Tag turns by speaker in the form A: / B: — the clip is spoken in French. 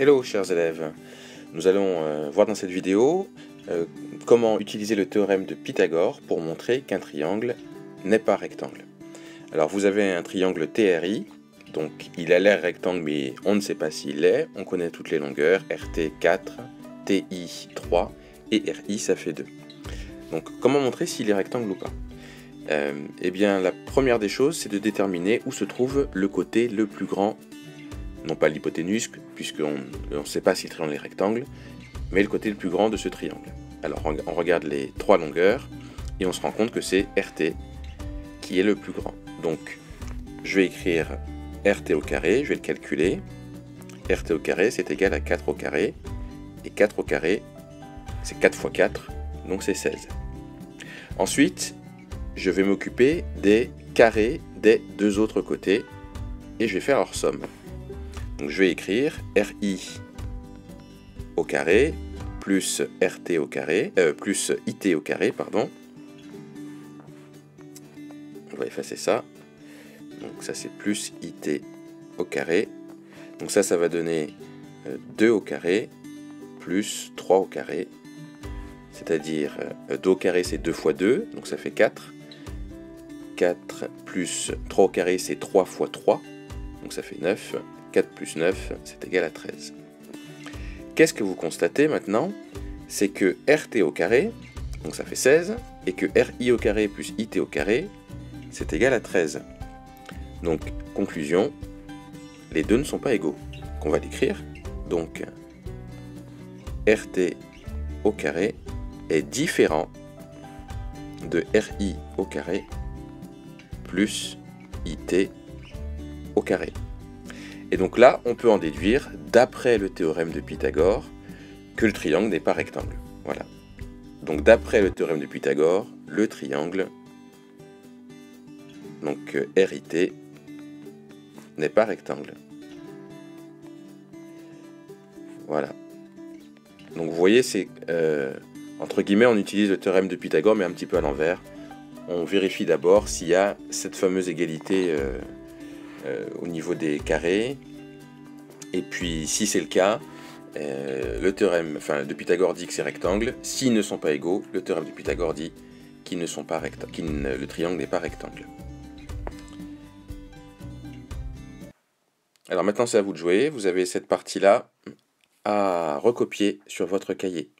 A: Hello chers élèves, nous allons voir dans cette vidéo comment utiliser le théorème de Pythagore pour montrer qu'un triangle n'est pas rectangle. Alors vous avez un triangle TRI, donc il a l'air rectangle mais on ne sait pas s'il l'est, on connaît toutes les longueurs, RT 4, TI 3 et RI ça fait 2. Donc comment montrer s'il est rectangle ou pas? Eh bien la première des choses c'est de déterminer où se trouve le côté le plus grand, non pas l'hypoténuse, puisqu'on ne sait pas si le triangle est rectangle, mais le côté le plus grand de ce triangle. Alors on regarde les trois longueurs, et on se rend compte que c'est RT qui est le plus grand. Donc je vais écrire RT au carré, je vais le calculer. RT au carré c'est égal à 4 au carré, et 4 au carré c'est 4 fois 4, donc c'est 16. Ensuite, je vais m'occuper des carrés des deux autres côtés, et je vais faire leur somme. Donc je vais écrire RI au carré plus RT au carré, plus IT au carré, pardon. On va effacer ça. Donc ça c'est plus IT au carré. Donc ça va donner 2 au carré plus 3 au carré. C'est-à-dire 2 au carré c'est 2 fois 2, donc ça fait 4. 4 plus 3 au carré c'est 3 fois 3, donc ça fait 9. 4 plus 9, c'est égal à 13. Qu'est-ce que vous constatez maintenant? C'est que RT au carré, donc ça fait 16, et que RI au carré plus IT au carré, c'est égal à 13. Donc, conclusion, les deux ne sont pas égaux. On va l'écrire. Donc, RT au carré est différent de RI au carré plus IT au carré. Et donc là, on peut en déduire, d'après le théorème de Pythagore, que le triangle n'est pas rectangle. Voilà. Donc d'après le théorème de Pythagore, le triangle, donc RIT, n'est pas rectangle. Voilà. Donc vous voyez, c'est entre guillemets, on utilise le théorème de Pythagore, mais un petit peu à l'envers. On vérifie d'abord s'il y a cette fameuse égalité au niveau des carrés, et puis si c'est le cas, le théorème de Pythagore dit que c'est rectangle. S'ils ne sont pas égaux, le théorème de Pythagore dit qu'ils ne sont pas le triangle n'est pas rectangle. Alors maintenant c'est à vous de jouer, vous avez cette partie-là à recopier sur votre cahier.